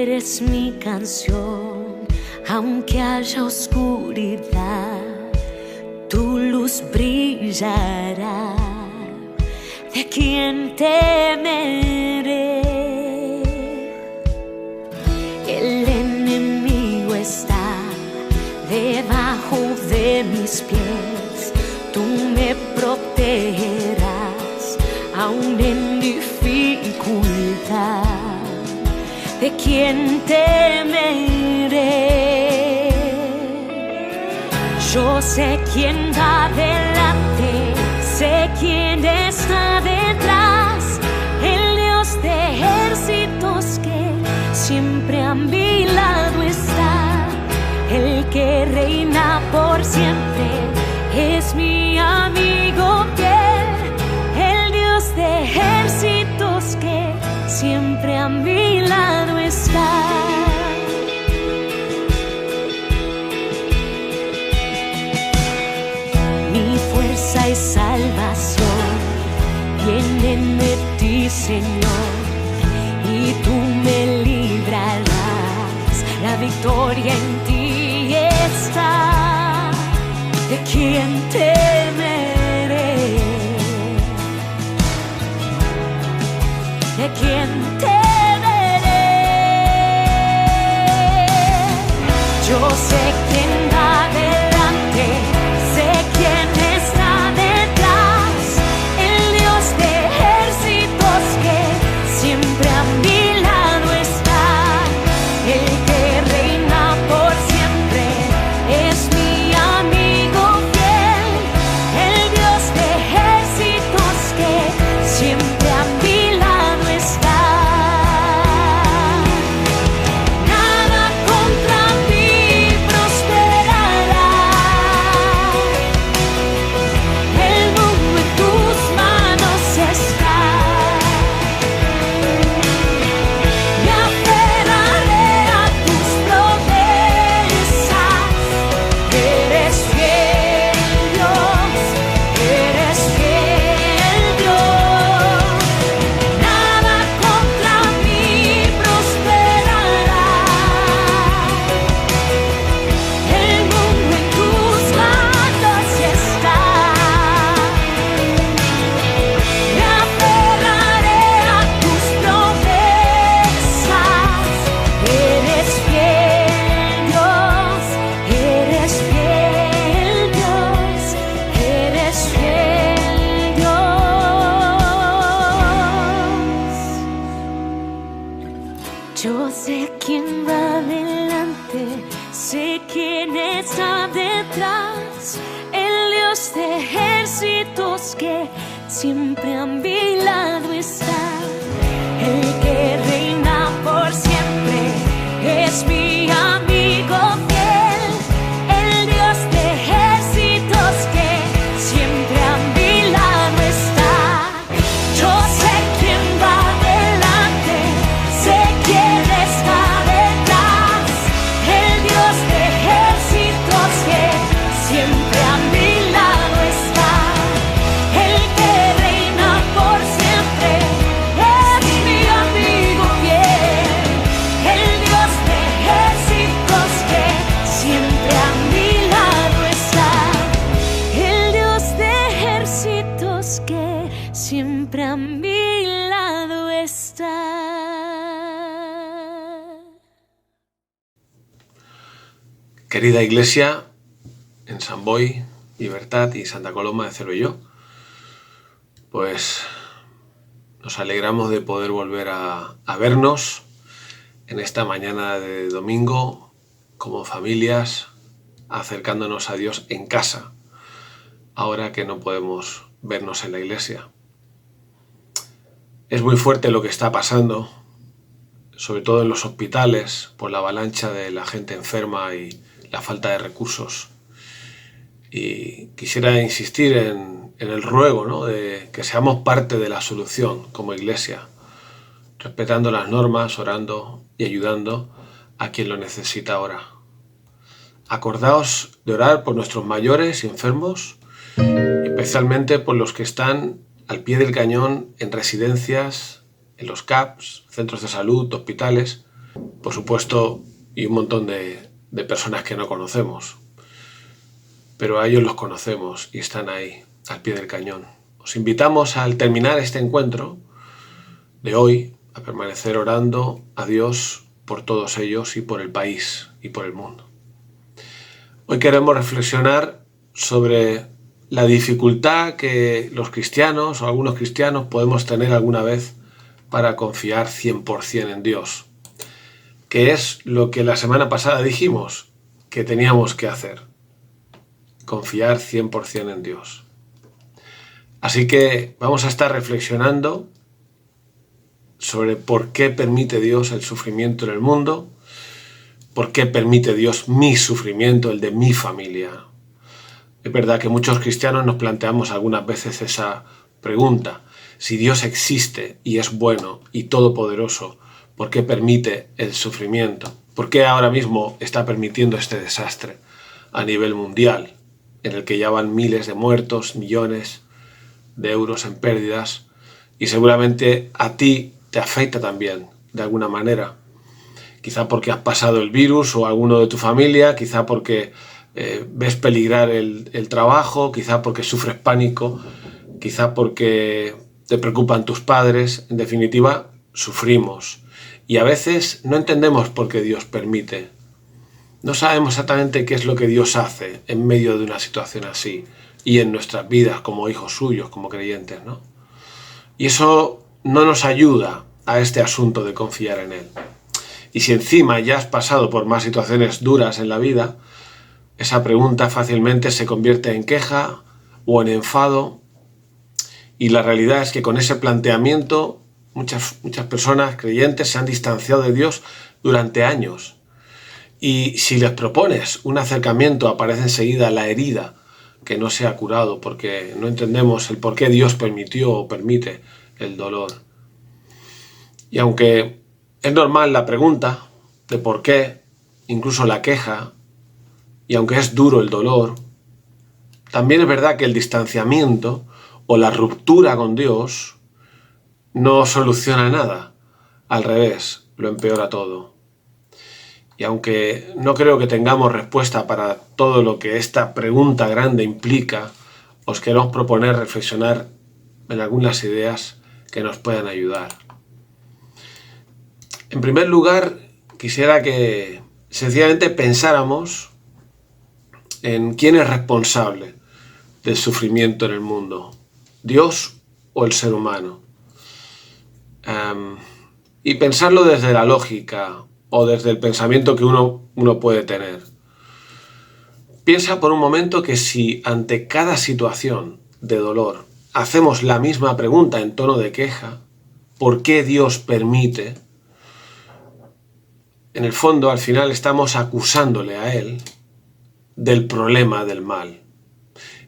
eres mi canción, aunque haya oscuridad, tu luz brillará. ¿De quién temeré? El enemigo está debajo de mis pies, tú me protegerás aún en dificultad. ¿De quién temeré? Yo sé quién va delante, sé quién está detrás, el Dios de ejércitos que siempre a mi lado está, el que reina por siempre es mi amigo fiel, el Dios de ejércitos que siempre a mi lado está. Mi fuerza y salvación vienen de ti, Señor, y tú me librarás, la victoria en ti está. ¿De quién temeré? ¿De quién temeré? Yo sé quién va delante, sé quién está detrás, el Dios de ejércitos que siempre a mi lado está, el que reina por siempre es mi amigo fiel, el Dios de ejércitos que siempre a mi lado está. Nada contra mí prosperará, el mundo en tus manos está. Me aferraré a tus promesas, eres fiel Dios, eres fiel Dios. Nada contra mí prosperará, el mundo en tus manos está. Me aferraré a tus promesas, eres fiel Dios, eres fiel Dios, eres fiel Dios. Yo sé quién va delante, sé quién está detrás, el Dios de ejércitos que siempre a mi lado está, el que reina por siempre es mi amigo fiel, el Dios de ejércitos que siempre a mi lado está. Yo sé quién va delante, sé quién está detrás, el Dios de ejércitos que siempre a mi lado está, el que reina por siempre es mi amigo fiel, el Dios de ejércitos que siempre a mi lado está, el Dios de ejércitos que siempre a mi lado está. Querida Iglesia en San Boi, Libertad y Santa Coloma de Cervelló, pues nos alegramos de poder volver a vernos en esta mañana de domingo como familias, acercándonos a Dios en casa, ahora que no podemos vernos en la iglesia. Es muy fuerte lo que está pasando, sobre todo en los hospitales, por la avalancha de la gente enferma y la falta de recursos. Y quisiera insistir en el ruego, ¿no?, de que seamos parte de la solución como iglesia, respetando las normas, orando y ayudando a quien lo necesita ahora. Acordaos de orar por nuestros mayores y enfermos, especialmente por los que están al pie del cañón en residencias, en los CAPs, centros de salud, hospitales, por supuesto, y un montón de personas que no conocemos. Pero a ellos los conocemos y están ahí, al pie del cañón. Os invitamos al terminar este encuentro de hoy a permanecer orando a Dios por todos ellos y por el país y por el mundo. Hoy queremos reflexionar sobre la dificultad que los cristianos o algunos cristianos podemos tener alguna vez para confiar 100% en Dios, que es lo que la semana pasada dijimos que teníamos que hacer, confiar 100% en Dios. Así que vamos a estar reflexionando sobre por qué permite Dios el sufrimiento en el mundo, por qué permite Dios mi sufrimiento, el de mi familia. Es verdad que muchos cristianos nos planteamos algunas veces esa pregunta: si Dios existe y es bueno y todopoderoso, ¿por qué permite el sufrimiento? ¿Por qué ahora mismo está permitiendo este desastre a nivel mundial, en el que ya van miles de muertos, millones de euros en pérdidas? Y seguramente a ti te afecta también, de alguna manera. Quizá porque has pasado el virus o alguno de tu familia, quizá porque ves peligrar el trabajo, quizá porque sufres pánico, quizá porque te preocupan tus padres. En definitiva, sufrimos. Y a veces no entendemos por qué Dios permite. No sabemos exactamente qué es lo que Dios hace en medio de una situación así y en nuestras vidas como hijos suyos, como creyentes, ¿no? Y eso no nos ayuda a este asunto de confiar en Él. Y si encima ya has pasado por más situaciones duras en la vida, esa pregunta fácilmente se convierte en queja o en enfado. Y la realidad es que con ese planteamiento muchas personas creyentes se han distanciado de Dios durante años. Y si les propones un acercamiento, aparece enseguida la herida que no se ha curado, porque no entendemos el por qué Dios permitió o permite el dolor. Y aunque es normal la pregunta de por qué, incluso la queja, y aunque es duro el dolor, también es verdad que el distanciamiento o la ruptura con Dios no soluciona nada. Al revés, lo empeora todo. Y aunque no creo que tengamos respuesta para todo lo que esta pregunta grande implica, os queremos proponer reflexionar en algunas ideas que nos puedan ayudar. En primer lugar, quisiera que sencillamente pensáramos en quién es responsable del sufrimiento en el mundo, Dios o el ser humano. Y pensarlo desde la lógica o desde el pensamiento que uno puede tener. Piensa por un momento que si ante cada situación de dolor hacemos la misma pregunta en tono de queja, ¿por qué Dios permite? En el fondo, al final, estamos acusándole a Él del problema del mal.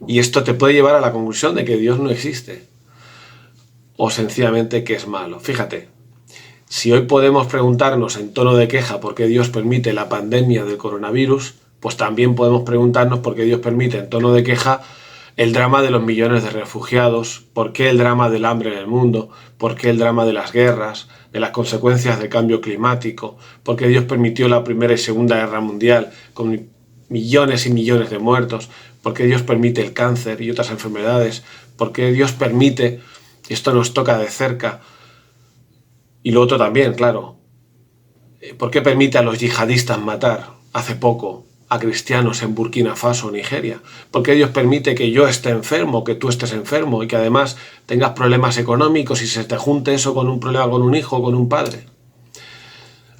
Y esto te puede llevar a la conclusión de que Dios no existe, o sencillamente que es malo. Fíjate, si hoy podemos preguntarnos en tono de queja por qué Dios permite la pandemia del coronavirus, pues también podemos preguntarnos por qué Dios permite en tono de queja el drama de los millones de refugiados, por qué el drama del hambre en el mundo, por qué el drama de las guerras, de las consecuencias del cambio climático, por qué Dios permitió la Primera y Segunda Guerra Mundial con millones y millones de muertos, por qué Dios permite el cáncer y otras enfermedades, por qué Dios permite, y esto nos toca de cerca, y lo otro también, claro, por qué permite a los yihadistas matar hace poco a cristianos en Burkina Faso o Nigeria, por qué Dios permite que yo esté enfermo, que tú estés enfermo y que además tengas problemas económicos y se te junte eso con un problema con un hijo o con un padre.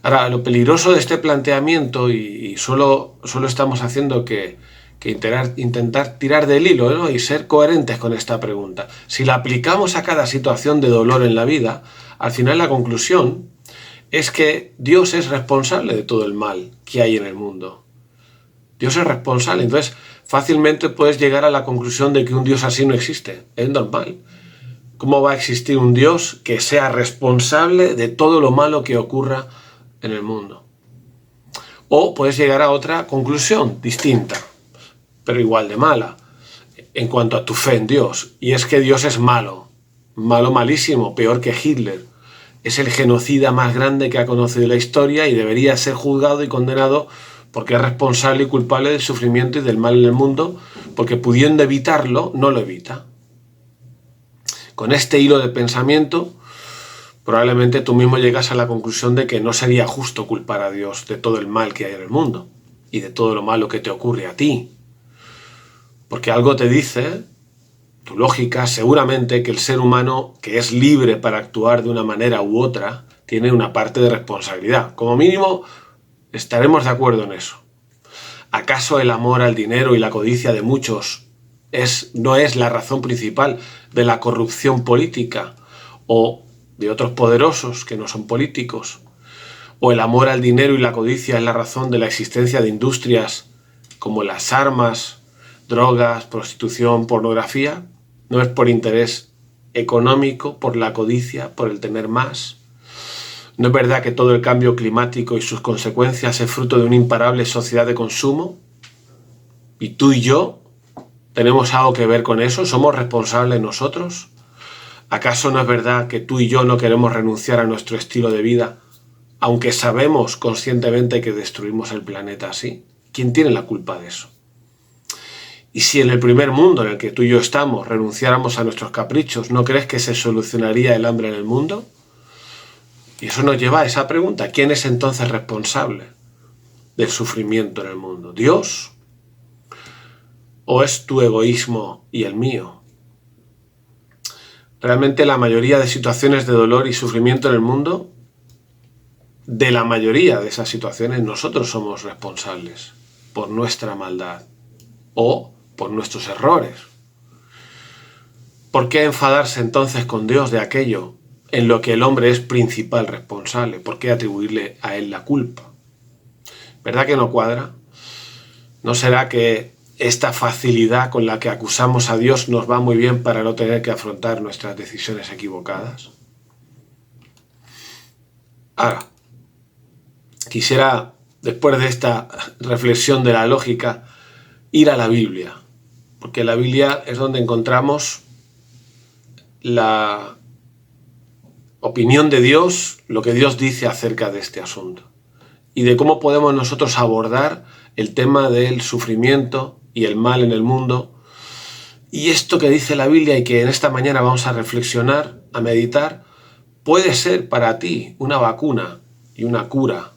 Ahora, lo peligroso de este planteamiento, y solo estamos haciendo que intentar tirar del hilo, ¿no? Y ser coherentes con esta pregunta. Si la aplicamos a cada situación de dolor en la vida, al final la conclusión es que Dios es responsable de todo el mal que hay en el mundo. Dios es responsable. Entonces, fácilmente puedes llegar a la conclusión de que un Dios así no existe. Es normal. ¿Cómo va a existir un Dios que sea responsable de todo lo malo que ocurra en el mundo? O puedes llegar a otra conclusión distinta, pero igual de mala, en cuanto a tu fe en Dios. Y es que Dios es malo, malísimo, peor que Hitler, es el genocida más grande que ha conocido la historia y debería ser juzgado y condenado porque es responsable y culpable del sufrimiento y del mal en el mundo, porque pudiendo evitarlo, no lo evita. Con este hilo de pensamiento, probablemente tú mismo llegas a la conclusión de que no sería justo culpar a Dios de todo el mal que hay en el mundo y de todo lo malo que te ocurre a ti. Porque algo te dice, tu lógica, seguramente que el ser humano, que es libre para actuar de una manera u otra, tiene una parte de responsabilidad. Como mínimo, estaremos de acuerdo en eso. ¿Acaso el amor al dinero y la codicia de muchos no es la razón principal de la corrupción política o de otros poderosos que no son políticos? ¿O el amor al dinero y la codicia es la razón de la existencia de industrias como las armas, drogas, prostitución, pornografía? ¿No es por interés económico, por la codicia, por el tener más? ¿No es verdad que todo el cambio climático y sus consecuencias es fruto de una imparable sociedad de consumo? ¿Y tú y yo tenemos algo que ver con eso? ¿Somos responsables nosotros? ¿Acaso no es verdad que tú y yo no queremos renunciar a nuestro estilo de vida, aunque sabemos conscientemente que destruimos el planeta así? ¿Quién tiene la culpa de eso? Y si en el primer mundo en el que tú y yo estamos renunciáramos a nuestros caprichos, ¿no crees que se solucionaría el hambre en el mundo? Y eso nos lleva a esa pregunta: ¿quién es entonces responsable del sufrimiento en el mundo? ¿Dios? ¿O es tu egoísmo y el mío? Realmente la mayoría de situaciones de dolor y sufrimiento en el mundo, de la mayoría de esas situaciones nosotros somos responsables por nuestra maldad o por nuestros errores. ¿Por qué enfadarse entonces con Dios de aquello en lo que el hombre es principal responsable? ¿Por qué atribuirle a él la culpa? ¿Verdad que no cuadra? ¿No será que esta facilidad con la que acusamos a Dios nos va muy bien para no tener que afrontar nuestras decisiones equivocadas? Ahora, quisiera, después de esta reflexión de la lógica, ir a la Biblia, porque la Biblia es donde encontramos la opinión de Dios, lo que Dios dice acerca de este asunto y de cómo podemos nosotros abordar el tema del sufrimiento y el mal en el mundo. Y esto que dice la Biblia y que en esta mañana vamos a reflexionar, a meditar, puede ser para ti una vacuna y una cura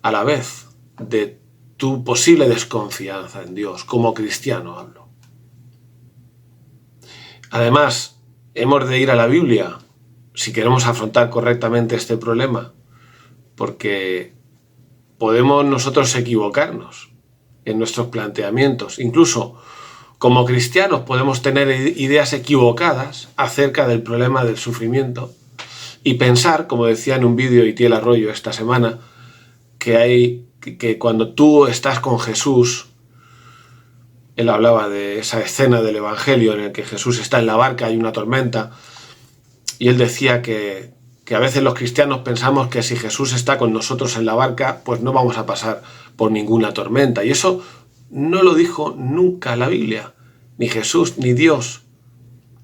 a la vez de tu posible desconfianza en Dios, como cristiano hablo. Además, hemos de ir a la Biblia si queremos afrontar correctamente este problema, porque podemos nosotros equivocarnos en nuestros planteamientos. Incluso como cristianos podemos tener ideas equivocadas acerca del problema del sufrimiento y pensar, como decía en un vídeo Itiel Arroyo esta semana, que cuando tú estás con Jesús, él hablaba de esa escena del Evangelio en el que Jesús está en la barca, hay una tormenta, y él decía que a veces los cristianos pensamos que si Jesús está con nosotros en la barca, pues no vamos a pasar por ninguna tormenta. Y eso no lo dijo nunca la Biblia, ni Jesús, ni Dios.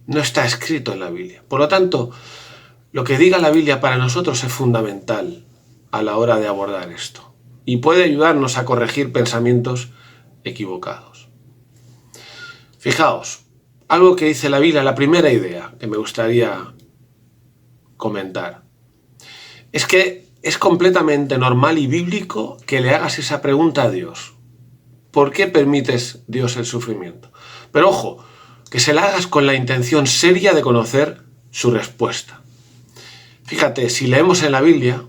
No está escrito en la Biblia. Por lo tanto, lo que diga la Biblia para nosotros es fundamental a la hora de abordar esto. Y puede ayudarnos a corregir pensamientos equivocados. Fijaos, algo que dice la Biblia, la primera idea que me gustaría comentar, es que es completamente normal y bíblico que le hagas esa pregunta a Dios. ¿Por qué permites, Dios, el sufrimiento? Pero ojo, que se la hagas con la intención seria de conocer su respuesta. Fíjate, si leemos en la Biblia,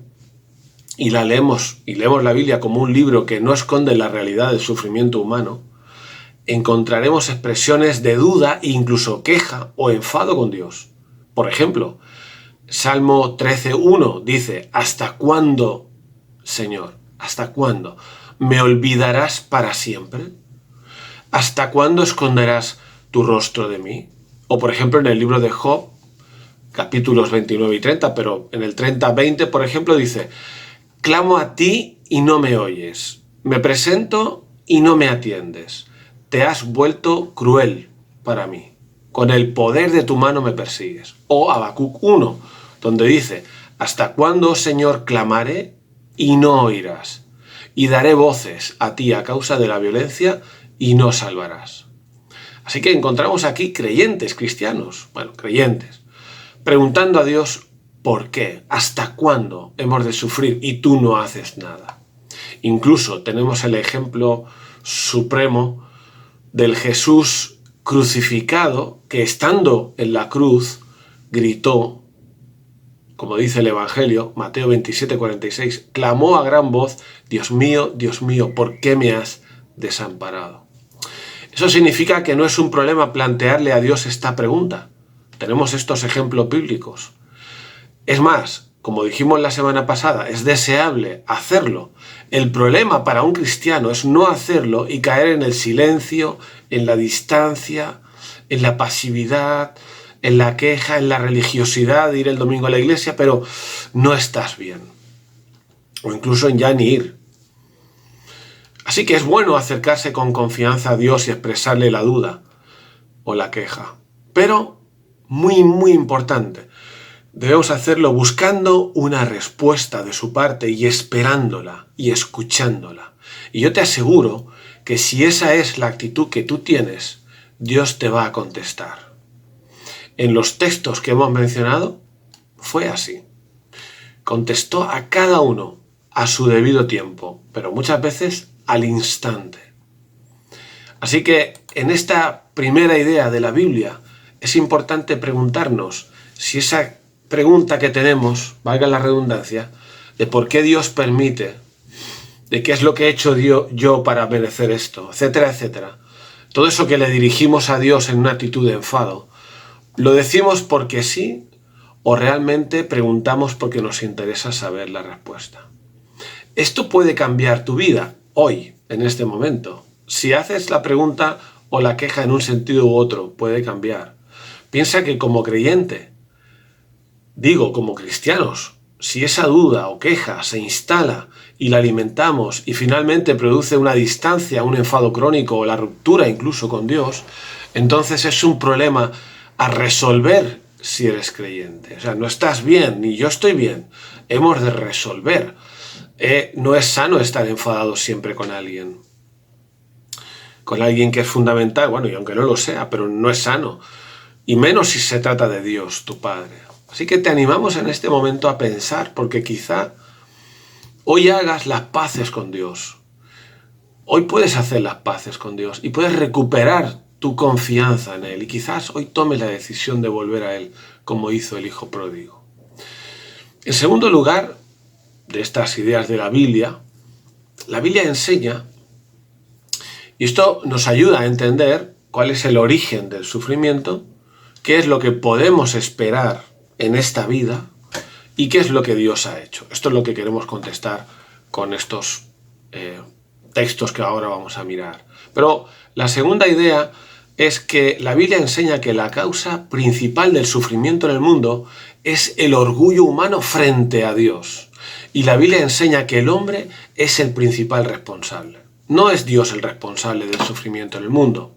y leemos la Biblia como un libro que no esconde la realidad del sufrimiento humano, encontraremos expresiones de duda e incluso queja o enfado con Dios. Por ejemplo, Salmo 13:1 dice: ¿hasta cuándo, Señor? ¿Hasta cuándo? ¿Me olvidarás para siempre? ¿Hasta cuándo esconderás tu rostro de mí? O por ejemplo en el libro de Job, capítulos 29 y 30, pero en el 30:20, por ejemplo, dice: clamo a ti y no me oyes, me presento y no me atiendes, te has vuelto cruel para mí, con el poder de tu mano me persigues. O Habacuc 1, donde dice: ¿Hasta cuándo, Señor, clamaré y no oirás? Y daré voces a ti a causa de la violencia y no salvarás. Así que encontramos aquí creyentes cristianos, creyentes, preguntando a Dios por qué, hasta cuándo hemos de sufrir y tú no haces nada. Incluso tenemos el ejemplo supremo del Jesús crucificado que, estando en la cruz, gritó, como dice el Evangelio, Mateo 27:46, clamó a gran voz, Dios mío, ¿por qué me has desamparado? Eso significa que no es un problema plantearle a Dios esta pregunta. Tenemos estos ejemplos bíblicos. Es más, como dijimos la semana pasada, es deseable hacerlo. El problema para un cristiano es no hacerlo y caer en el silencio, en la distancia, en la pasividad, en la queja, en la religiosidad de ir el domingo a la iglesia, pero no estás bien. O incluso en ya ni ir. Así que es bueno acercarse con confianza a Dios y expresarle la duda o la queja. Pero, muy, muy importante, debemos hacerlo buscando una respuesta de su parte y esperándola y escuchándola. Y yo te aseguro que si esa es la actitud que tú tienes, Dios te va a contestar. En los textos que hemos mencionado, fue así. Contestó a cada uno a su debido tiempo, pero muchas veces al instante. Así que en esta primera idea de la Biblia es importante preguntarnos si esa pregunta que tenemos, valga la redundancia, de por qué Dios permite, de qué es lo que he hecho yo para merecer esto, etcétera, etcétera. Todo eso que le dirigimos a Dios en una actitud de enfado, ¿lo decimos porque sí o realmente preguntamos porque nos interesa saber la respuesta? Esto puede cambiar tu vida hoy, en este momento. Si haces la pregunta o la queja en un sentido u otro, puede cambiar. Piensa que como creyente, como cristianos, si esa duda o queja se instala y la alimentamos y finalmente produce una distancia, un enfado crónico o la ruptura incluso con Dios, entonces es un problema a resolver si eres creyente. O sea, no estás bien, ni yo estoy bien. Hemos de resolver. No es sano estar enfadado siempre con alguien que es fundamental, y aunque no lo sea, pero no es sano, y menos si se trata de Dios, tu Padre. Así que te animamos en este momento a pensar, porque quizá hoy hagas las paces con Dios. Hoy puedes hacer las paces con Dios y puedes recuperar tu confianza en Él, y quizás hoy tomes la decisión de volver a Él, como hizo el hijo pródigo. En segundo lugar, de estas ideas de la Biblia enseña, y esto nos ayuda a entender cuál es el origen del sufrimiento, qué es lo que podemos esperar en esta vida y qué es lo que Dios ha hecho. Esto es lo que queremos contestar con estos textos que ahora vamos a mirar. Pero la segunda idea es que la Biblia enseña que la causa principal del sufrimiento en el mundo es el orgullo humano frente a Dios. Y la Biblia enseña que el hombre es el principal responsable. No es Dios el responsable del sufrimiento en el mundo.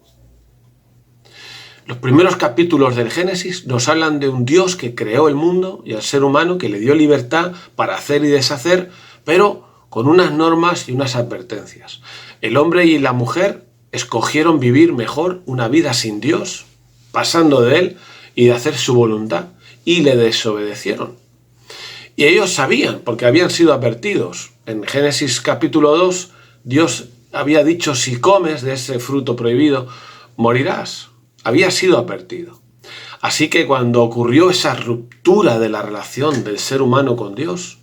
Los primeros capítulos del Génesis nos hablan de un Dios que creó el mundo y al ser humano, que le dio libertad para hacer y deshacer, pero con unas normas y unas advertencias. El hombre y la mujer escogieron vivir mejor una vida sin Dios, pasando de Él y de hacer su voluntad, y le desobedecieron. Y ellos sabían, porque habían sido advertidos. En Génesis capítulo 2, Dios había dicho, si comes de ese fruto prohibido, morirás. Había sido advertido. Así que cuando ocurrió esa ruptura de la relación del ser humano con Dios,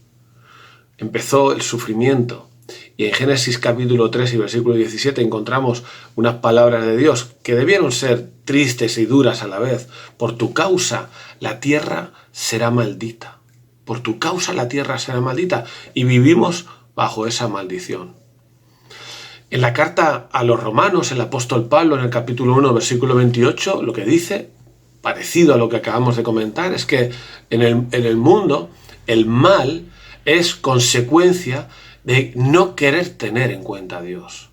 empezó el sufrimiento. Y en Génesis capítulo 3 y versículo 17 encontramos unas palabras de Dios que debieron ser tristes y duras a la vez. Por tu causa la tierra será maldita. Por tu causa la tierra será maldita. Y vivimos bajo esa maldición. En la carta a los romanos, el apóstol Pablo, en el capítulo 1, versículo 28, lo que dice, parecido a lo que acabamos de comentar, es que en el mundo el mal es consecuencia de no querer tener en cuenta a Dios.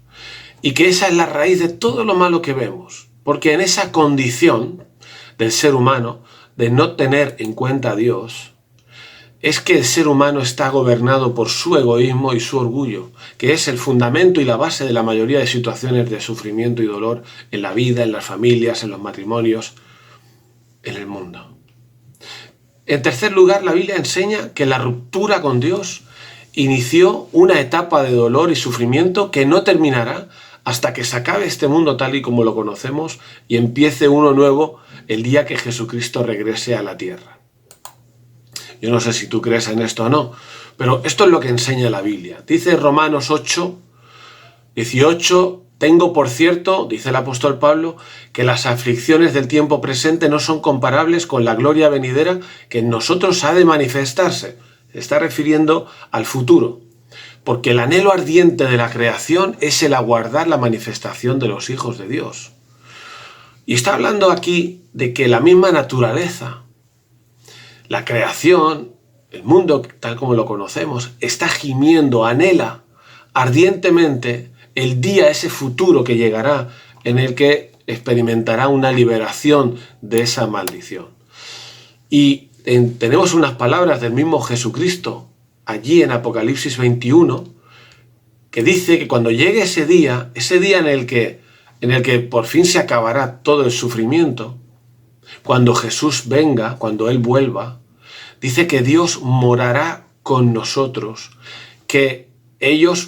Y que esa es la raíz de todo lo malo que vemos. Porque en esa condición del ser humano, de no tener en cuenta a Dios, es que el ser humano está gobernado por su egoísmo y su orgullo, que es el fundamento y la base de la mayoría de situaciones de sufrimiento y dolor en la vida, en las familias, en los matrimonios, en el mundo. En tercer lugar, la Biblia enseña que la ruptura con Dios inició una etapa de dolor y sufrimiento que no terminará hasta que se acabe este mundo tal y como lo conocemos y empiece uno nuevo el día que Jesucristo regrese a la tierra. Yo no sé si tú crees en esto o no, pero esto es lo que enseña la Biblia. Dice Romanos 8, 18, tengo por cierto, dice el apóstol Pablo, que las aflicciones del tiempo presente no son comparables con la gloria venidera que en nosotros ha de manifestarse. Se está refiriendo al futuro, porque el anhelo ardiente de la creación es el aguardar la manifestación de los hijos de Dios. Y está hablando aquí de que la misma naturaleza, la creación, el mundo tal como lo conocemos, está gimiendo, anhela ardientemente el día, ese futuro que llegará en el que experimentará una liberación de esa maldición. Y tenemos unas palabras del mismo Jesucristo allí en Apocalipsis 21 que dice que cuando llegue ese día en el que por fin se acabará todo el sufrimiento, cuando Jesús venga, cuando Él vuelva, dice que Dios morará con nosotros, que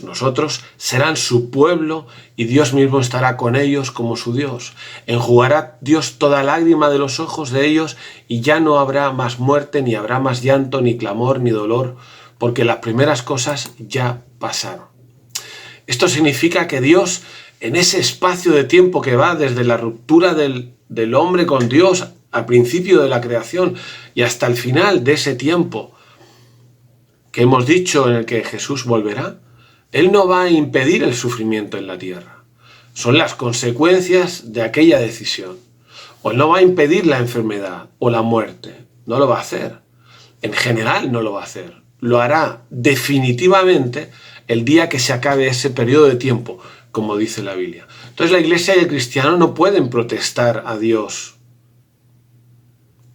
nosotros, serán su pueblo y Dios mismo estará con ellos como su Dios. Enjugará Dios toda lágrima de los ojos de ellos y ya no habrá más muerte, ni habrá más llanto, ni clamor, ni dolor, porque las primeras cosas ya pasaron. Esto significa que Dios, en ese espacio de tiempo que va desde la ruptura del hombre con Dios al principio de la creación y hasta el final de ese tiempo que hemos dicho en el que Jesús volverá, Él no va a impedir el sufrimiento en la tierra. Son las consecuencias de aquella decisión. O Él no va a impedir la enfermedad o la muerte. No lo va a hacer. En general no lo va a hacer. Lo hará definitivamente el día que se acabe ese periodo de tiempo, como dice la Biblia. Entonces la Iglesia y el cristiano no pueden protestar a Dios,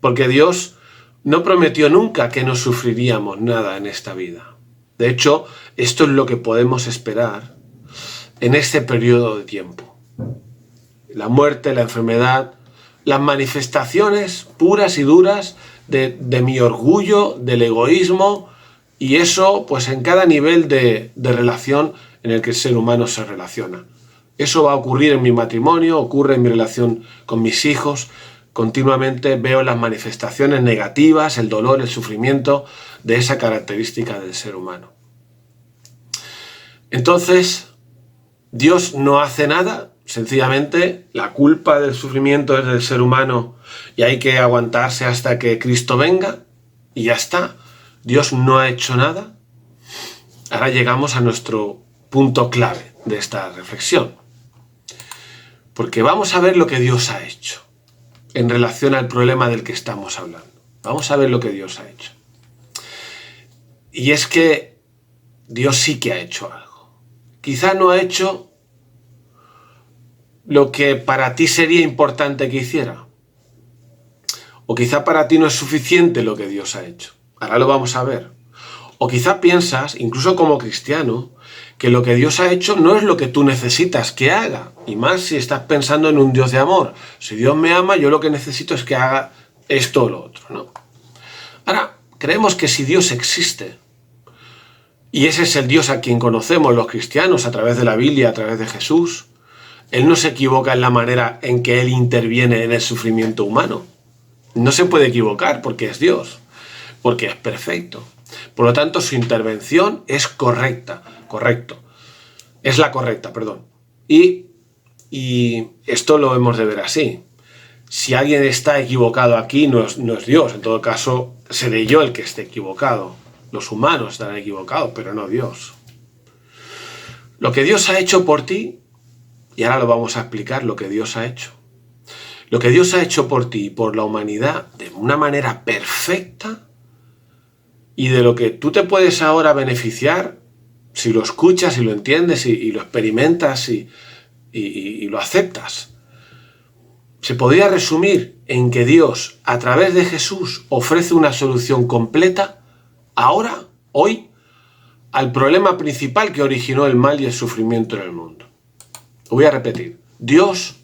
porque Dios no prometió nunca que no sufriríamos nada en esta vida. De hecho, esto es lo que podemos esperar en este periodo de tiempo. La muerte, la enfermedad, las manifestaciones puras y duras de mi orgullo, del egoísmo, y eso pues en cada nivel de relación en el que el ser humano se relaciona. Eso va a ocurrir en mi matrimonio, ocurre en mi relación con mis hijos. Continuamente veo las manifestaciones negativas, el dolor, el sufrimiento de esa característica del ser humano. Entonces, Dios no hace nada, sencillamente la culpa del sufrimiento es del ser humano y hay que aguantarse hasta que Cristo venga y ya está. Dios no ha hecho nada. Ahora llegamos a nuestro punto clave de esta reflexión, porque vamos a ver lo que Dios ha hecho en relación al problema del que estamos hablando. Vamos a ver lo que Dios ha hecho. Y es que Dios sí que ha hecho algo. Quizá no ha hecho lo que para ti sería importante que hiciera. O quizá para ti no es suficiente lo que Dios ha hecho. Ahora lo vamos a ver. O quizá piensas, incluso como cristiano, que lo que Dios ha hecho no es lo que tú necesitas que haga. Y más si estás pensando en un Dios de amor. Si Dios me ama, yo lo que necesito es que haga esto o lo otro, ¿no? Ahora, creemos que si Dios existe, y ese es el Dios a quien conocemos los cristianos a través de la Biblia, a través de Jesús, Él no se equivoca en la manera en que Él interviene en el sufrimiento humano. No se puede equivocar porque es Dios, porque es perfecto. Por lo tanto, su intervención es correcto. Es la correcta, perdón. Y esto lo hemos de ver así. Si alguien está equivocado aquí, no es Dios. En todo caso, seré yo el que esté equivocado. Los humanos estarán equivocados, pero no Dios. Lo que Dios ha hecho por ti, y ahora lo vamos a explicar, lo que Dios ha hecho. Lo que Dios ha hecho por ti y por la humanidad de una manera perfecta, y de lo que tú te puedes ahora beneficiar si lo escuchas y lo entiendes y lo experimentas y lo aceptas. Se podría resumir en que Dios, a través de Jesús, ofrece una solución completa ahora, hoy, al problema principal que originó el mal y el sufrimiento en el mundo. Lo voy a repetir. Dios,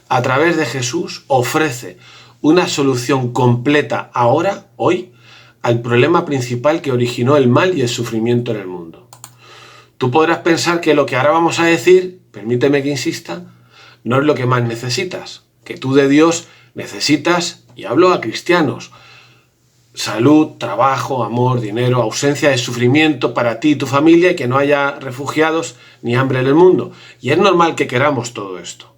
a través de Jesús, ofrece una solución completa ahora, hoy, al problema principal que originó el mal y el sufrimiento en el mundo. Tú podrás pensar que lo que ahora vamos a decir, permíteme que insista, no es lo que más necesitas, que tú de Dios necesitas, y hablo a cristianos, salud, trabajo, amor, dinero, ausencia de sufrimiento para ti y tu familia, y que no haya refugiados ni hambre en el mundo. Y es normal que queramos todo esto.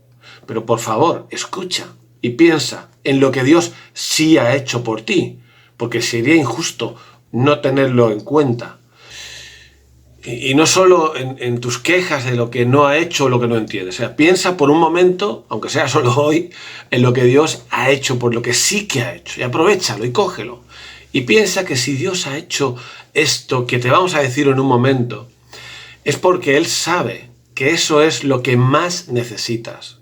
Pero por favor, escucha y piensa en lo que Dios sí ha hecho por ti, porque sería injusto no tenerlo en cuenta. Y no solo en tus quejas de lo que no ha hecho o lo que no entiendes. O sea, piensa por un momento, aunque sea solo hoy, en lo que Dios ha hecho, por lo que sí que ha hecho. Y aprovéchalo y cógelo. Y piensa que si Dios ha hecho esto que te vamos a decir en un momento, es porque Él sabe que eso es lo que más necesitas.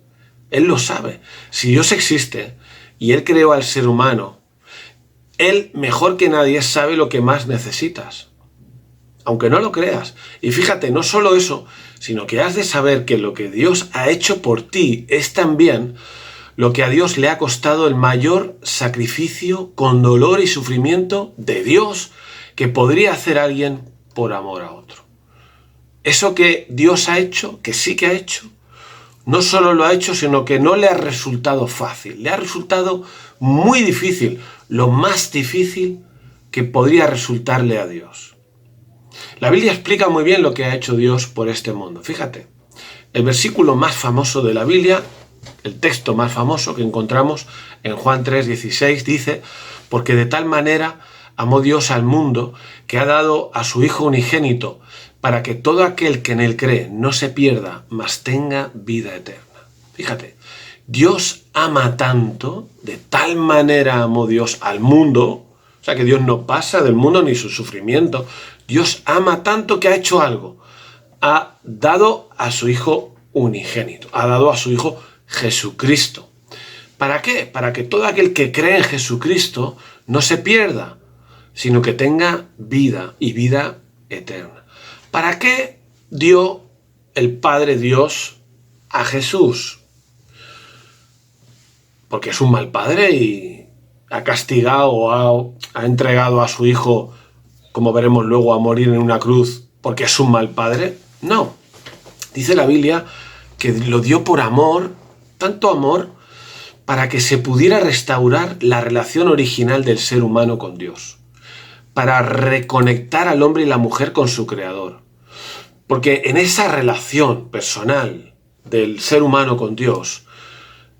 Él lo sabe. Si Dios existe y Él creó al ser humano, Él mejor que nadie sabe lo que más necesitas. Aunque no lo creas. Y fíjate, no solo eso, sino que has de saber que lo que Dios ha hecho por ti es también lo que a Dios le ha costado el mayor sacrificio con dolor y sufrimiento de Dios que podría hacer alguien por amor a otro. Eso que Dios ha hecho, que sí que ha hecho, no solo lo ha hecho, sino que no le ha resultado fácil. Le ha resultado muy difícil, lo más difícil que podría resultarle a Dios. La Biblia explica muy bien lo que ha hecho Dios por este mundo. Fíjate, el versículo más famoso de la Biblia, el texto más famoso que encontramos en Juan 3:16 dice: porque de tal manera amó Dios al mundo que ha dado a su Hijo unigénito para que todo aquel que en él cree no se pierda, mas tenga vida eterna. Fíjate, Dios ama tanto, de tal manera amó Dios al mundo, o sea que Dios no pasa del mundo ni su sufrimiento. Dios ama tanto que ha hecho algo. Ha dado a su Hijo unigénito. Ha dado a su Hijo Jesucristo. ¿Para qué? Para que todo aquel que cree en Jesucristo no se pierda, sino que tenga vida y vida eterna. ¿Para qué dio el Padre Dios a Jesús? Porque es un mal padre y ha castigado o ha entregado a su hijo, como veremos luego, a morir en una cruz porque es un mal padre. No. Dice la Biblia que lo dio por amor, tanto amor, para que se pudiera restaurar la relación original del ser humano con Dios, para reconectar al hombre y la mujer con su Creador. Porque en esa relación personal del ser humano con Dios,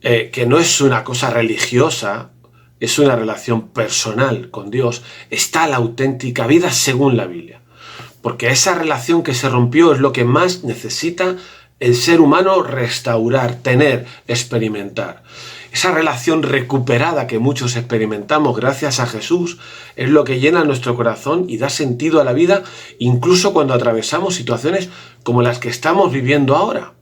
que no es una cosa religiosa, es una relación personal con Dios, está la auténtica vida según la Biblia. Porque esa relación que se rompió es lo que más necesita el ser humano restaurar, tener, experimentar. Esa relación recuperada que muchos experimentamos gracias a Jesús es lo que llena nuestro corazón y da sentido a la vida, incluso cuando atravesamos situaciones como las que estamos viviendo ahora.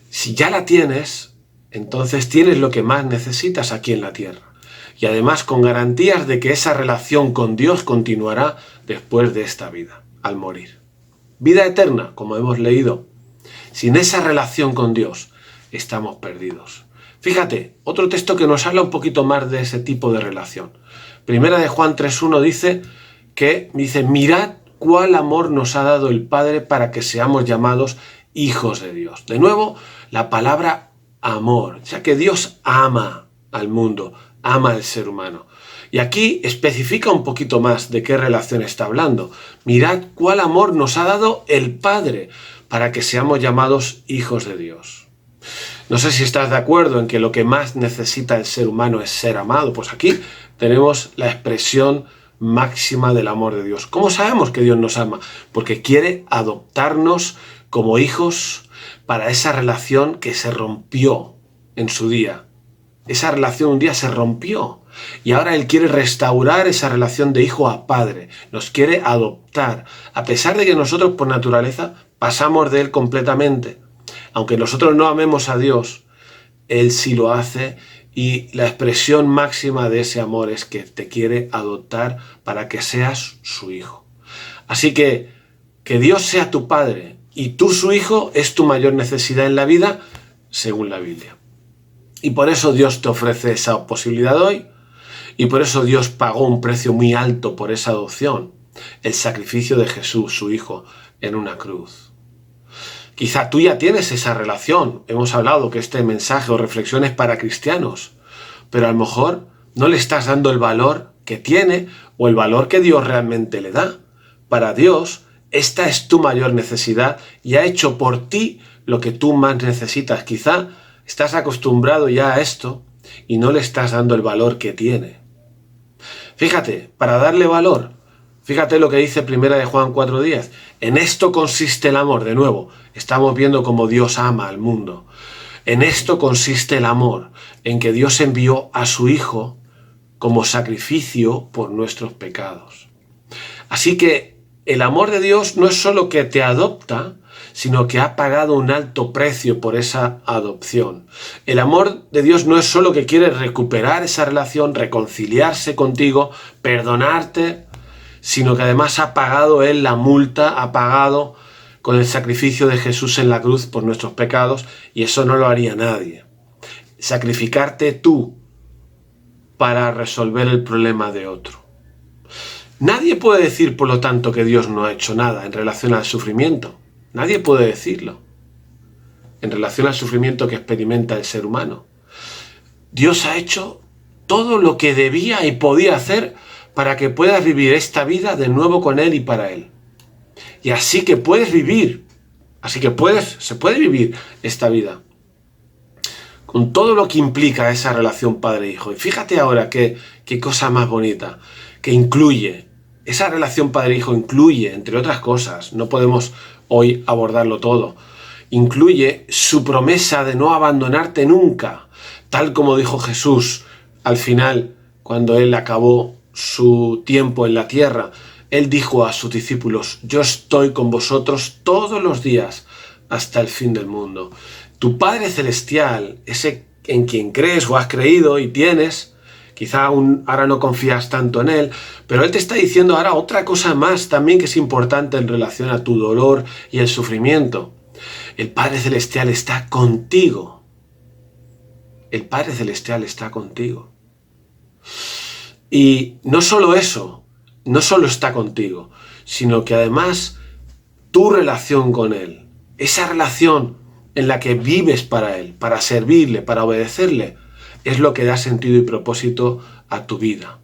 Si ya la tienes, entonces tienes lo que más necesitas aquí en la tierra. Y además con garantías de que esa relación con Dios continuará después de esta vida, al morir. Vida eterna, como hemos leído. Sin esa relación con Dios, estamos perdidos. Fíjate, otro texto que nos habla un poquito más de ese tipo de relación. Primera de Juan 3:1 dice, mirad cuál amor nos ha dado el Padre para que seamos llamados hijos de Dios. De nuevo, la palabra amor, ya que Dios ama al mundo, ama al ser humano. Y aquí especifica un poquito más de qué relación está hablando. Mirad cuál amor nos ha dado el Padre para que seamos llamados hijos de Dios. No sé si estás de acuerdo en que lo que más necesita el ser humano es ser amado. Pues aquí tenemos la expresión máxima del amor de Dios. ¿Cómo sabemos que Dios nos ama? Porque quiere adoptarnos como hijos para esa relación que se rompió en su día. Esa relación un día se rompió y ahora Él quiere restaurar esa relación de hijo a padre. Nos quiere adoptar, a pesar de que nosotros por naturaleza pasamos de Él completamente. Aunque nosotros no amemos a Dios, Él sí lo hace Y la expresión máxima de ese amor es que te quiere adoptar para que seas su hijo. Así que Dios sea tu Padre y tú su hijo es tu mayor necesidad en la vida, según la Biblia. Y por eso Dios te ofrece esa posibilidad hoy, y por eso Dios pagó un precio muy alto por esa adopción, el sacrificio de Jesús, su hijo, en una cruz. Quizá tú ya tienes esa relación. Hemos hablado que este mensaje o reflexión es para cristianos, pero a lo mejor no le estás dando el valor que tiene o el valor que Dios realmente le da. Para Dios, esta es tu mayor necesidad y ha hecho por ti lo que tú más necesitas. Quizá estás acostumbrado ya a esto y no le estás dando el valor que tiene. Fíjate, para darle valor, fíjate lo que dice 1 Juan 4:10. En esto consiste el amor. De nuevo, estamos viendo cómo Dios ama al mundo. En esto consiste el amor, en que Dios envió a su Hijo como sacrificio por nuestros pecados. Así que el amor de Dios no es solo que te adopta, sino que ha pagado un alto precio por esa adopción. El amor de Dios no es solo que quiere recuperar esa relación, reconciliarse contigo, perdonarte, sino que además ha pagado Él la multa, ha pagado con el sacrificio de Jesús en la cruz por nuestros pecados, y eso no lo haría nadie. Sacrificarte tú para resolver el problema de otro. Nadie puede decir, por lo tanto, que Dios no ha hecho nada en relación al sufrimiento. Nadie puede decirlo en relación al sufrimiento que experimenta el ser humano. Dios ha hecho todo lo que debía y podía hacer para que puedas vivir esta vida de nuevo con Él y para Él. Y así que puedes vivir, se puede vivir esta vida con todo lo que implica esa relación padre-hijo. Y fíjate ahora qué cosa más bonita, que incluye, esa relación padre-hijo incluye, entre otras cosas, no podemos hoy abordarlo todo, incluye su promesa de no abandonarte nunca, tal como dijo Jesús al final, cuando Él acabó su tiempo en la tierra. Él dijo a sus discípulos: yo estoy con vosotros todos los días hasta el fin del mundo. Tu Padre Celestial, ese en quien crees o has creído y tienes, quizá aún ahora no confías tanto en Él, pero Él te está diciendo ahora otra cosa más también que es importante en relación a tu dolor y el sufrimiento. El Padre Celestial está contigo. El Padre Celestial está contigo. Y no solo eso, no solo está contigo, sino que además tu relación con Él, esa relación en la que vives para Él, para servirle, para obedecerle, es lo que da sentido y propósito a tu vida.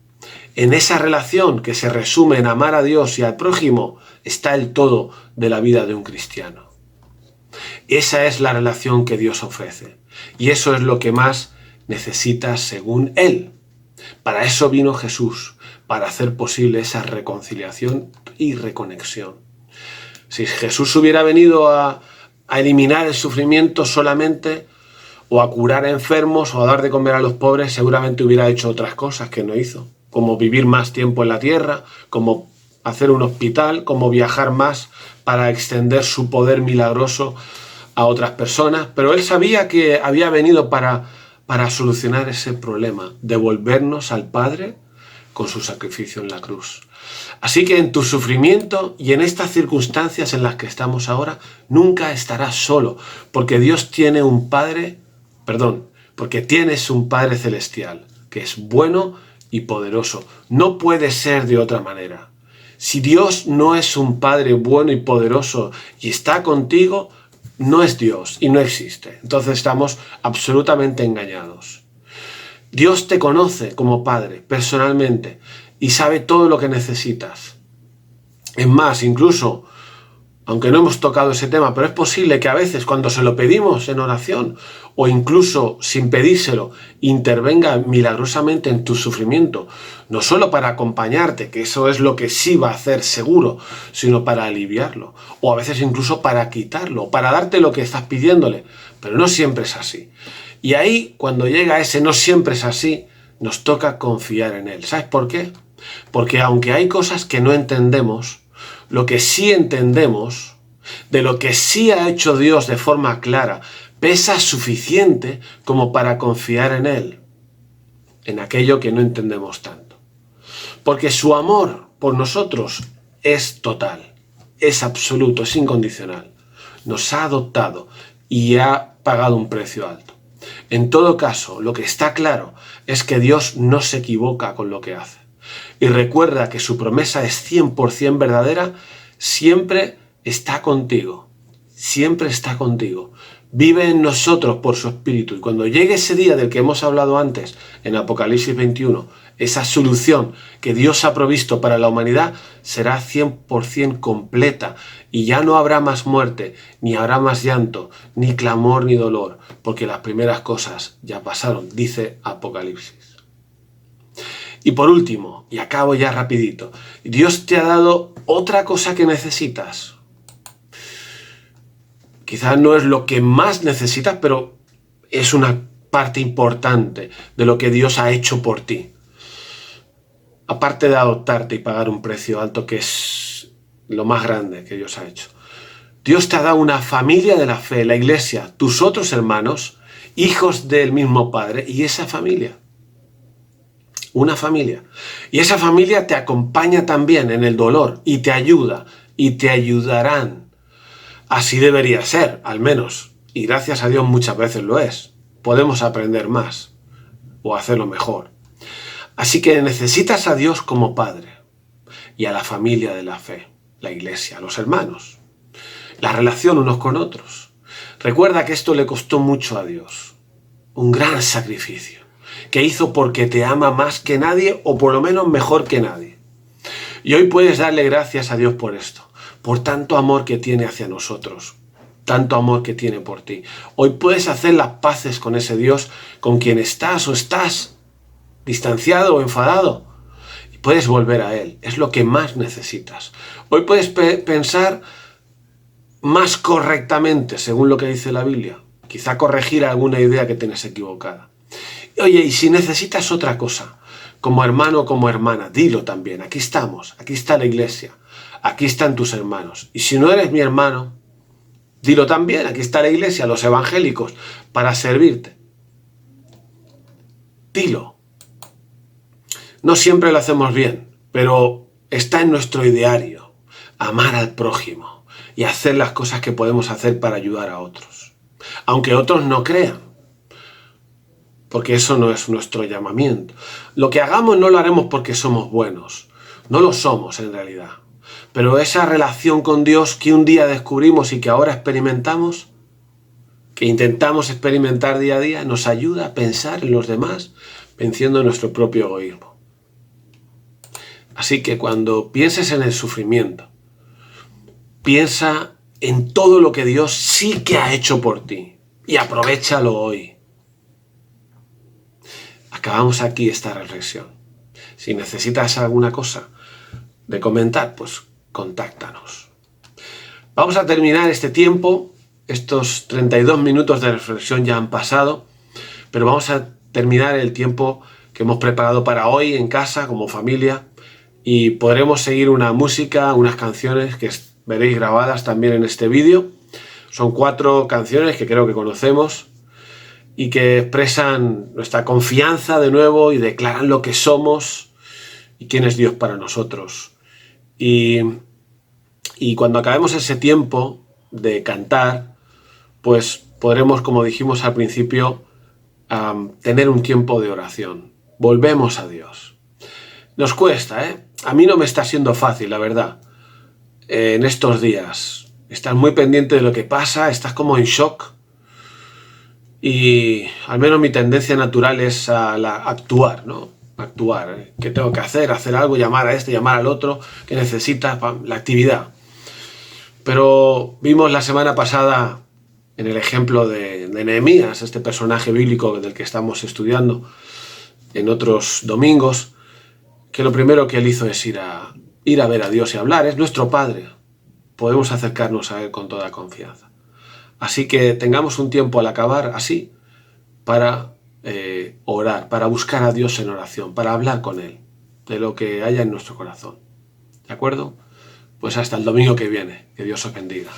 En esa relación que se resume en amar a Dios y al prójimo está el todo de la vida de un cristiano. Esa es la relación que Dios ofrece y eso es lo que más necesitas según Él. Para eso vino Jesús, para hacer posible esa reconciliación y reconexión. Si Jesús hubiera venido a eliminar el sufrimiento solamente, o a curar a enfermos, o a dar de comer a los pobres, seguramente hubiera hecho otras cosas que no hizo, como vivir más tiempo en la tierra, como hacer un hospital, como viajar más para extender su poder milagroso a otras personas, pero Él sabía que había venido para solucionar ese problema, devolvernos al Padre con su sacrificio en la cruz. Así que en tu sufrimiento y en estas circunstancias en las que estamos ahora, nunca estarás solo, porque Dios tiene porque tienes un Padre Celestial, que es bueno y poderoso. No puede ser de otra manera. Si Dios no es un Padre bueno y poderoso y está contigo, no es Dios y no existe. Entonces estamos absolutamente engañados. Dios te conoce como Padre personalmente y sabe todo lo que necesitas. Es más, incluso, aunque no hemos tocado ese tema, pero es posible que a veces cuando se lo pedimos en oración o incluso sin pedírselo, intervenga milagrosamente en tu sufrimiento, no solo para acompañarte, que eso es lo que sí va a hacer seguro, sino para aliviarlo, o a veces incluso para quitarlo, para darte lo que estás pidiéndole, pero no siempre es así. Y ahí, cuando llega ese no siempre es así, nos toca confiar en Él. ¿Sabes por qué? Porque aunque hay cosas que no entendemos, lo que sí entendemos, de lo que sí ha hecho Dios de forma clara, pesa suficiente como para confiar en Él. en aquello que no entendemos tanto. Porque su amor por nosotros es total, es absoluto, es incondicional. Nos ha adoptado y ha pagado un precio alto. En todo caso, lo que está claro es que Dios no se equivoca con lo que hace. Y recuerda que su promesa es 100% verdadera, siempre está contigo. Siempre está contigo. Vive en nosotros por su Espíritu. Y cuando llegue ese día del que hemos hablado antes, en Apocalipsis 21, esa solución que Dios ha provisto para la humanidad será 100% completa. Y ya no habrá más muerte, ni habrá más llanto, ni clamor, ni dolor, porque las primeras cosas ya pasaron, dice Apocalipsis. Y por último, y acabo ya rapidito, Dios te ha dado otra cosa que necesitas. Quizás no es lo que más necesitas, pero es una parte importante de lo que Dios ha hecho por ti. Aparte de adoptarte y pagar un precio alto, que es lo más grande que Dios ha hecho. Dios te ha dado una familia de la fe, la iglesia, tus otros hermanos, hijos del mismo Padre, y esa familia. Una familia. Y esa familia te acompaña también en el dolor y te ayuda y te ayudarán. Así debería ser, al menos. Y gracias a Dios muchas veces lo es. Podemos aprender más o hacerlo mejor. Así que necesitas a Dios como Padre y a la familia de la fe, la iglesia, los hermanos, la relación unos con otros. Recuerda que esto le costó mucho a Dios. Un gran sacrificio que hizo porque te ama más que nadie o por lo menos mejor que nadie. Y hoy puedes darle gracias a Dios por esto. Por tanto amor que tiene hacia nosotros, tanto amor que tiene por ti. Hoy puedes hacer las paces con ese Dios con quien estás o estás distanciado o enfadado. Y puedes volver a Él, es lo que más necesitas. Hoy puedes pensar más correctamente, según lo que dice la Biblia. Quizá corregir alguna idea que tienes equivocada. Oye, y si necesitas otra cosa, como hermano o como hermana, dilo también. Aquí estamos, aquí está la iglesia. Aquí están tus hermanos. Y si no eres mi hermano, dilo también. Aquí está la iglesia, los evangélicos, para servirte. Dilo. No siempre lo hacemos bien, pero está en nuestro ideario. Amar al prójimo y hacer las cosas que podemos hacer para ayudar a otros. Aunque otros no crean. Porque eso no es nuestro llamamiento. Lo que hagamos no lo haremos porque somos buenos. No lo somos en realidad. Pero esa relación con Dios que un día descubrimos y que ahora experimentamos, que intentamos experimentar día a día, nos ayuda a pensar en los demás, venciendo nuestro propio egoísmo. Así que cuando pienses en el sufrimiento, piensa en todo lo que Dios sí que ha hecho por ti y aprovéchalo hoy. Acabamos aquí esta reflexión. Si necesitas alguna cosa de comentar, pues contáctanos. Vamos a terminar este tiempo. Estos 32 minutos de reflexión ya han pasado, pero vamos a terminar el tiempo que hemos preparado para hoy en casa, como familia, y podremos seguir una música, unas canciones que veréis grabadas también en este vídeo. Son 4 canciones que creo que conocemos y que expresan nuestra confianza de nuevo y declaran lo que somos y quién es Dios para nosotros. Y cuando acabemos ese tiempo de cantar, pues podremos, como dijimos al principio, tener un tiempo de oración. Volvemos a Dios. Nos cuesta, ¿eh? A mí no me está siendo fácil, la verdad. En estos días. Estás muy pendiente de lo que pasa, estás como en shock. Y al menos mi tendencia natural es a actuar, ¿no? Actuar. ¿Qué tengo que hacer? Hacer algo, llamar a este, llamar al otro. ¿Qué necesitas? La actividad. Pero vimos la semana pasada en el ejemplo de Nehemías, este personaje bíblico del que estamos estudiando en otros domingos, que lo primero que él hizo es ir a ver a Dios y hablar. Es nuestro Padre. Podemos acercarnos a Él con toda confianza. Así que tengamos un tiempo al acabar así para orar, para buscar a Dios en oración, para hablar con Él de lo que haya en nuestro corazón. ¿De acuerdo? Pues hasta el domingo que viene. Que Dios os bendiga.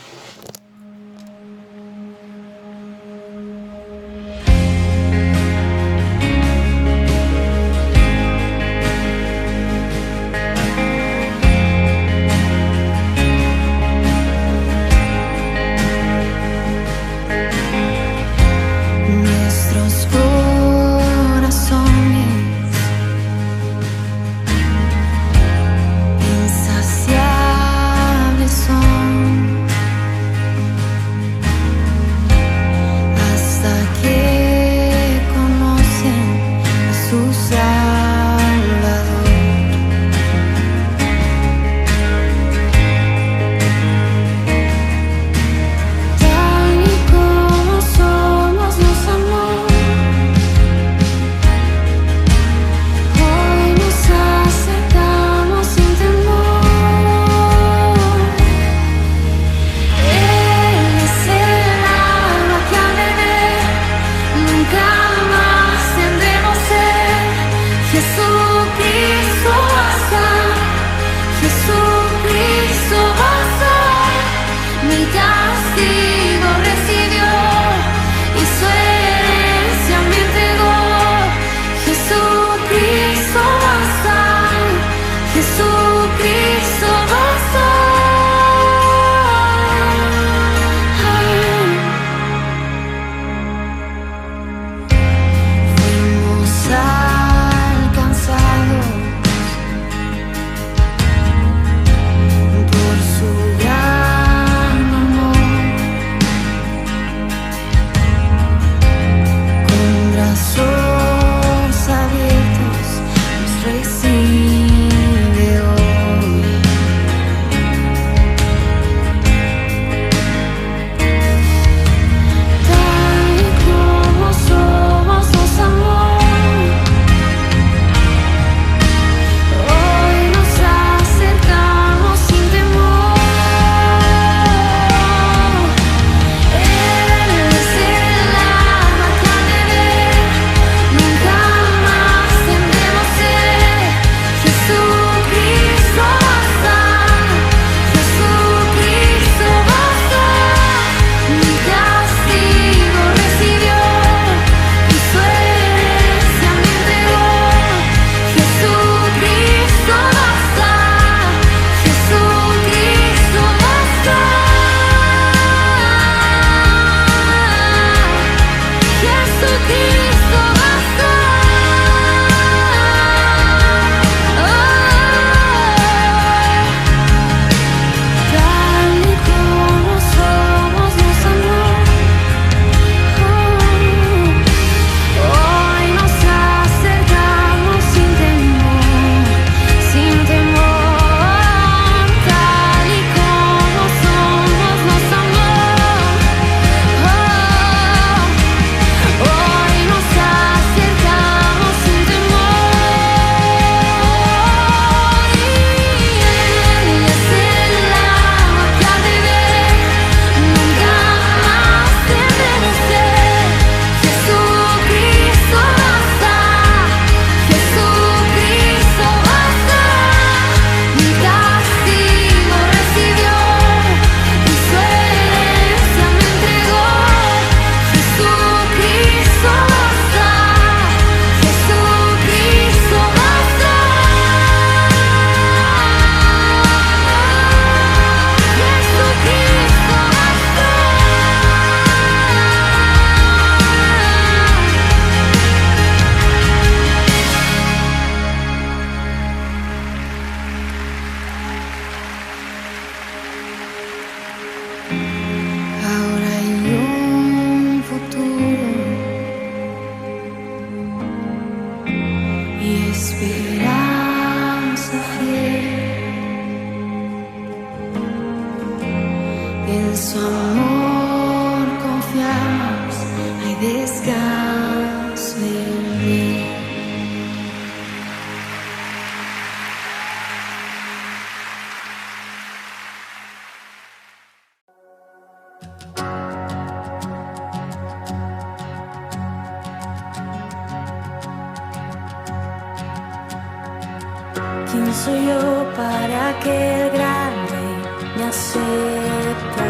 ¿Quién soy yo para que el gran rey me acepte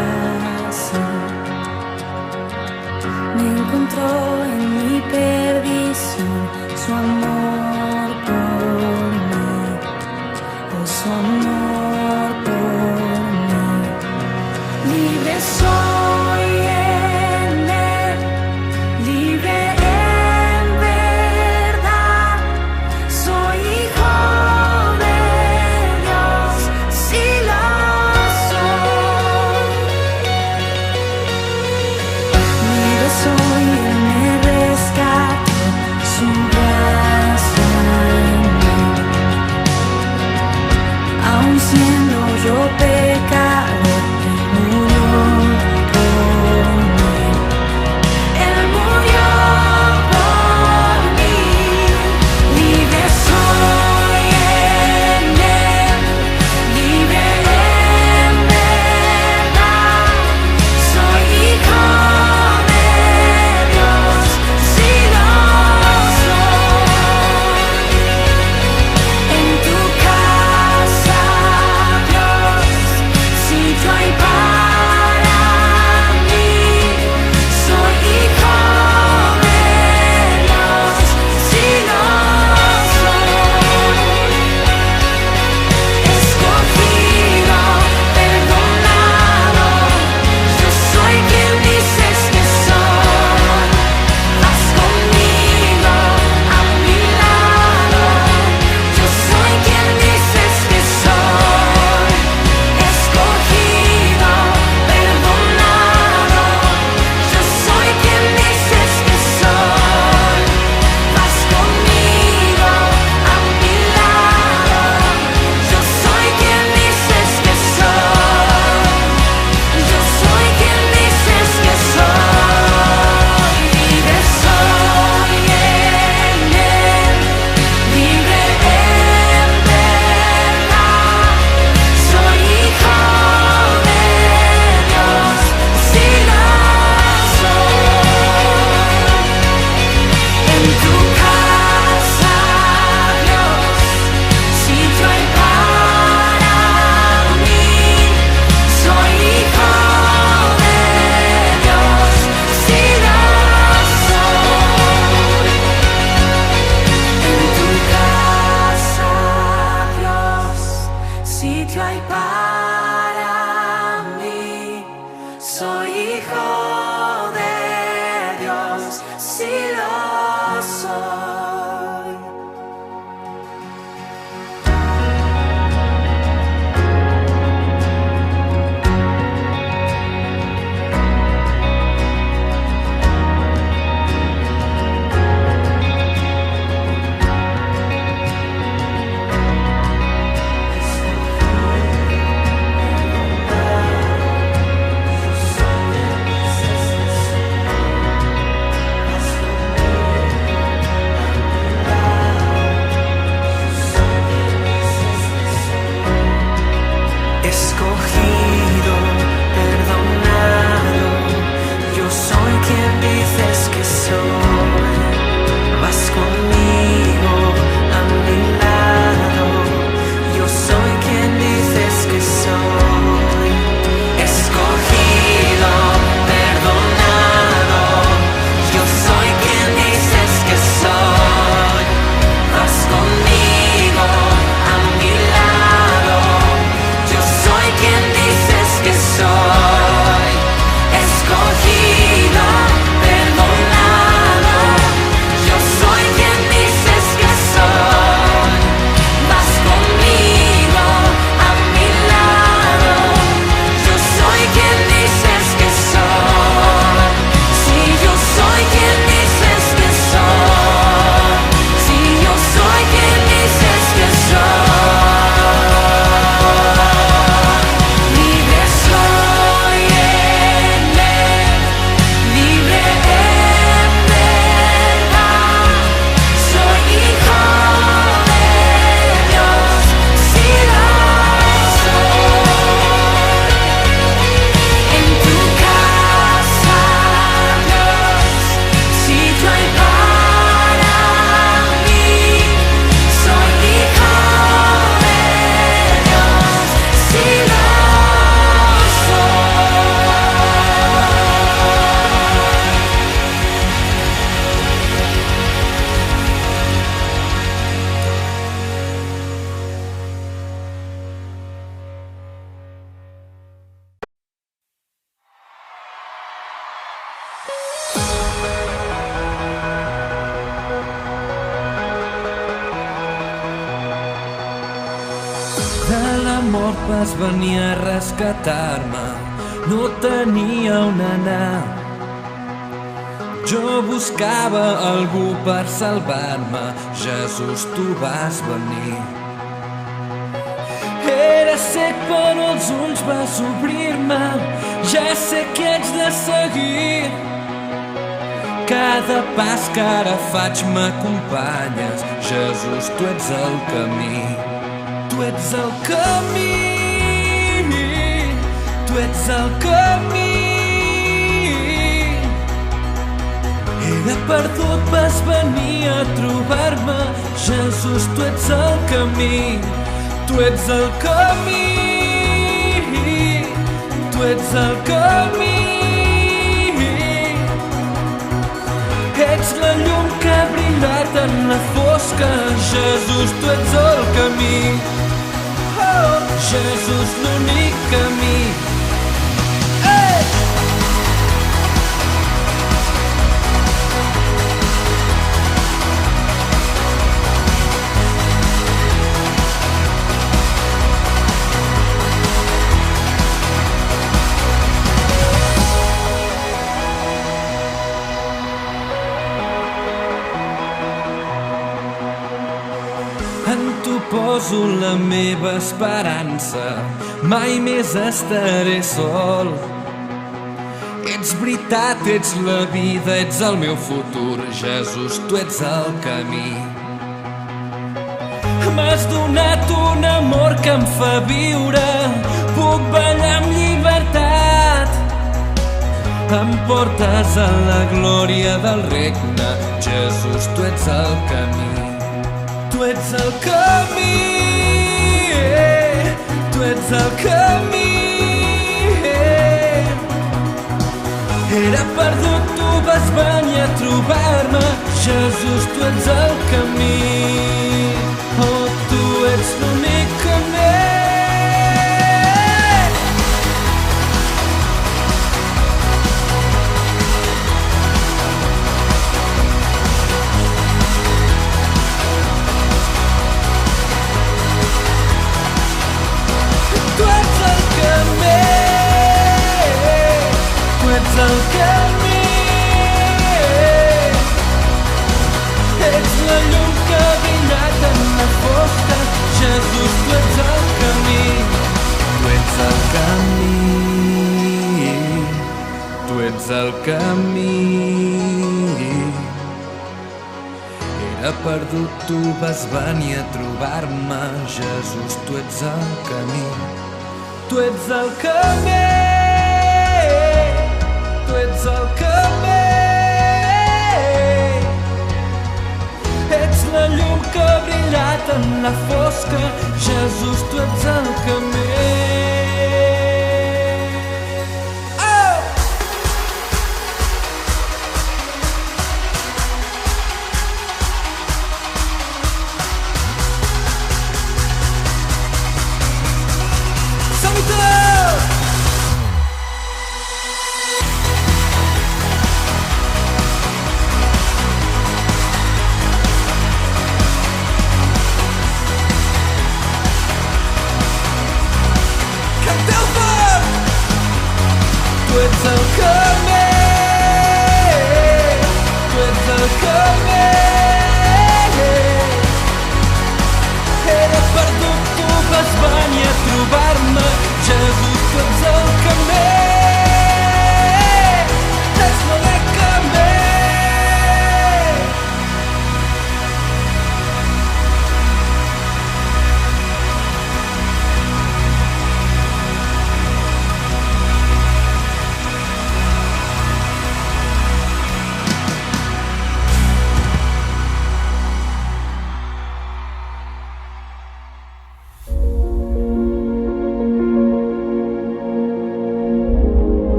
así? Me encontró en mi perdición su amor por mí, oh, su amor por mí. Libre soy en él, libre en verdad. Soy hijo de Dios, sí lo soy. Libre soy, él me rescató, su gracia vas venir a rescatar-me, no tenia on anar. Jo buscava algú per salvar-me, Jesús, tu vas venir. Era cec però els ulls vas obrir-me, ja sé que haig de seguir. Cada pas que ara faig m'acompanyes, Jesús, tu ets el camí. Tu ets el camí, tu ets el camí. Era perdut, vas venir a trobar-me, Jesús, tu ets el camí. Tu ets el camí, tu ets el camí. Ets la llum que ha brillat en la fosca, Jesús, tu ets el camí. Oh, Jesús, l'únic camí. En tu poso la meva esperança, mai més estaré sol. Ets veritat, ets la vida, ets el meu futur, Jesús, tu ets el camí. M'has donat un amor que em fa viure, puc ballar amb llibertat. Em portes a la glòria del regne, Jesús, tu ets el camí. Tu ets el camí, tu ets el camí. Era perdut, tu vas venir a trobar-me, Jesús, tu ets el camí. Oh, tu ets l'únic camí. Tu ets el camí, tu ets el camí. Ets la llum que ha brillat en la fosca, Jesús, tu ets el camí. Tu ets el camí, tu ets el camí. Era perdut, tu vas venir a trobar-me, Jesús, tu ets el camí. Tu ets el camí, tu ets el camí. Ets la llum que ha brillat en la fosca, Jesús, tu ets el camí.